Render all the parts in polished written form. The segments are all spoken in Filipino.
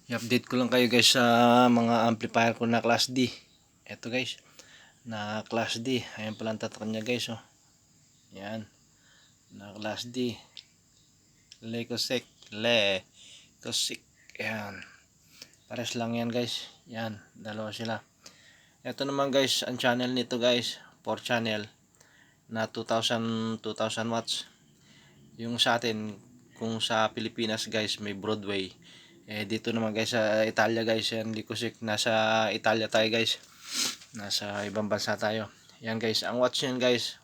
I-update ko lang kayo guys sa mga amplifier ko na class D. Ito guys, na class D. Ayan pala ang tatak niya guys, oh. Yan, na class D. Lecosec. Yan. Pares lang yan guys. Yan, dalawa sila. Ito naman guys, ang channel nito guys, 4 channel na 2000 watts. Yung sa atin, kung sa Pilipinas guys, may Broadway. Dito naman guys sa Italia guys, yan Lecosec, nasa Italia tayo guys. Nasa ibang bansa tayo. Yan guys, ang watts yan guys,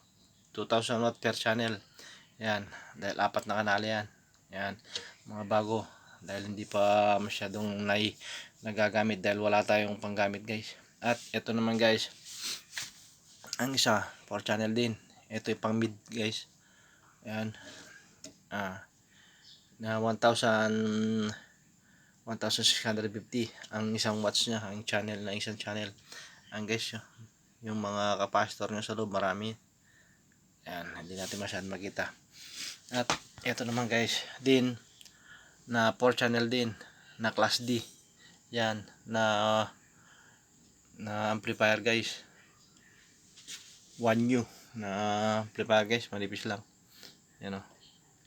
2000 watt per channel. Yan, dahil 4 na kanal yan. Yan, mga bago. Dahil hindi pa masyadong nagagamit dahil wala tayong panggamit guys. At ito naman guys, ang isa, 4 channel din. Ito yung pang mid guys. Yan. Na 1650 ang isang watts niya, ang channel na isang channel. Ang guys, yung mga capacitor niya sa loob marami. Yan, hindi natin masyadong makita. At ito naman guys, din na 4 channel din na class D. Yan, na amplifier guys. 1U na amplifier guys, manipis lang. Yan, oh.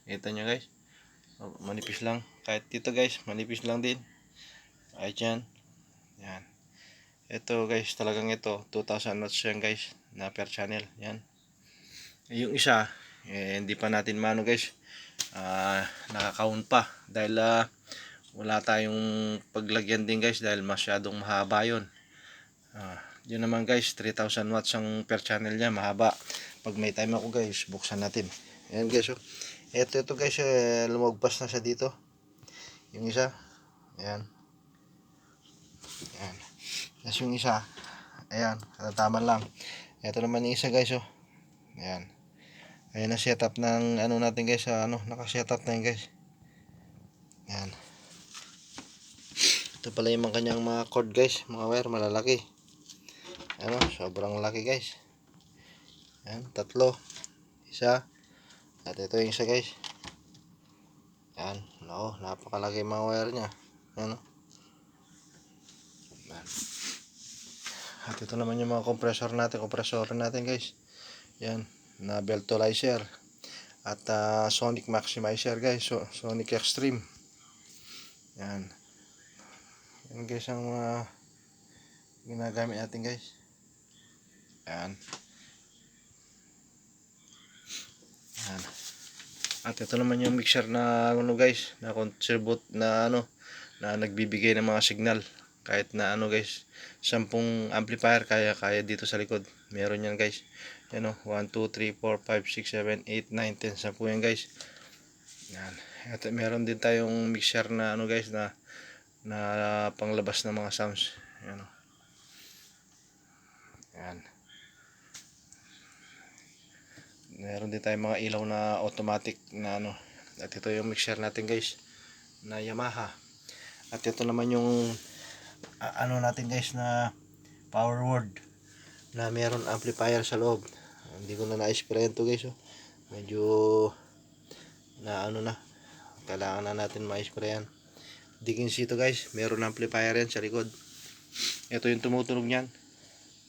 Kita nyo guys, manipis lang. Kahit dito guys, manipis lang din. Ay dyan. Yan. Ito guys, talagang ito 2000 watts yan guys, na per channel. Yan. Yung isa, hindi pa natin mano guys, nakakaunt pa dahil wala tayong paglagyan din guys dahil masyadong mahaba yun. Yun naman guys, 3000 watts ang per channel niya, mahaba. Pag may time ako guys, buksan natin. Ayan guys, oh. Ito guys, lumagpas na siya dito. Yung isa, ayan. Ayan. Tapos yung isa, ayan, katataman lang. Ito naman yung isa guys, oh. Ayan. Ayan na setup ng ano natin guys, naka-setup na yun guys. Ayan. Ito pala yung mga kanyang mga cord guys, mga wire malalaki. Ano, sobrang laki guys. Ayan, tatlo. Isa. At ito yung isa guys. Ayan, no, napakalaki yung mga wire niya. Ayan, oh. Ayan. At ito naman yung mga compressor natin guys. Ayan, na Beltolizer at Sonic Maximizer guys, so Sonic Extreme. Yan. Yan guys ang mga ginagamit natin guys. Yan. Yan. At ito naman yung mixer na ano guys, na contribute na na nagbibigay ng mga signal kahit na guys, 10 amplifier kaya dito sa likod. Meron yan guys. Yan, 1, 2, 3, 4, 5, 6, 7, 8, 9, 10, 10 yan guys. Yan. At meron din tayong mixer na guys, na panglabas ng mga sounds. Yan, yan. Meron din tayong mga ilaw na automatic na At ito yung mixer natin guys, na Yamaha. At ito naman yung natin guys, na power word na meron amplifier sa loob. Hindi ko na na-spray ito guys, oh. Medyo na kailangan na natin ma-spray yan. Diggins ito guys, meron amplifier yan sa likod. Ito yung tumutunog niyan.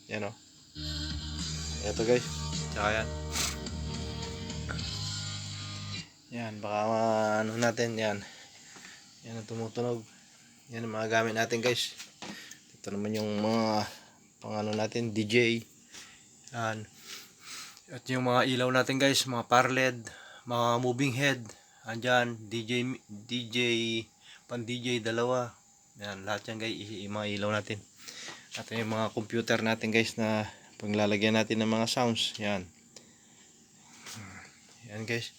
Yan, oh. Ito guys, tsaka yan. Yan, baka natin yan. Yan ang tumutunog. Yan ang mga gamit natin guys. Ito naman yung mga natin, DJ. Yan. At yung mga ilaw natin guys, mga power LED, mga moving head, andyan, DJ, pan DJ, dalawa. Yan, lahat yan guys, yung mga ilaw natin. At yung mga computer natin guys, na paglalagyan natin ng mga sounds. Yan. Yan guys.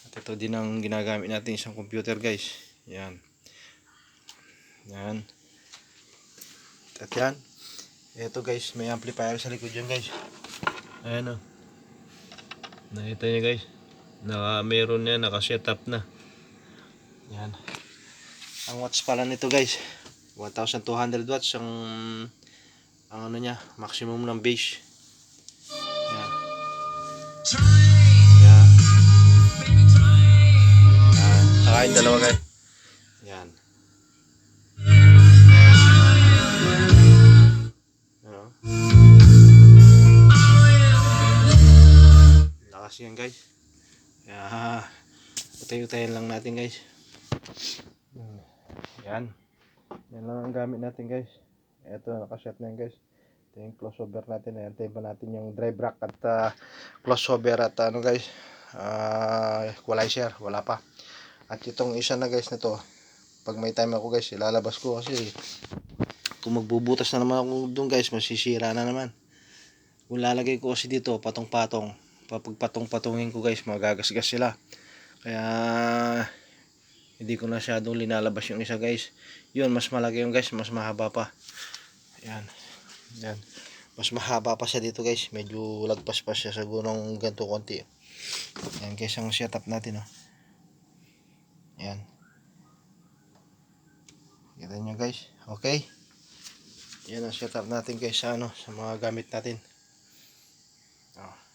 At ito din ang ginagamit natin, isang computer guys. Yan. Yan. At yan. Ito guys, may amplifier sa likod dyan guys. Ayan, oh. Nakita nyo guys, meron na, naka-setup na. Yan. Ang watts pala nito guys, 1200 watts ang niya, maximum ng base. Yan. Yan. Yan. Saka yung dalawa guys. Yan. Tatay-tayin lang natin guys. Yan. Yan lang ang gamit natin guys. Ito, nakaset na yan guys. Ito yung crossover natin. Ayan, ba natin yung drive rack at crossover at ano guys. Equalizer. Wala pa. At itong isa na guys na to. Pag may time ako guys, ilalabas ko kasi kung magbubutas na naman ako doon guys, masisira na naman. Kung lalagay ko kasi dito, patong-patong. Papagpatong-patungin ko guys, magagasgas sila. Kaya hindi ko na masyadong linalabas yung isa guys. Yun, mas malaki yung guys, mas mahaba pa. Ayan. Ayan. Mas mahaba pa siya dito guys. Medyo lagpas pa siya sa gunong ganito konti. Ayan guys, ang setup natin. Oh. Ayan. Kita nyo guys. Okay. Yan ang setup natin guys sa, sa mga gamit natin. Oh.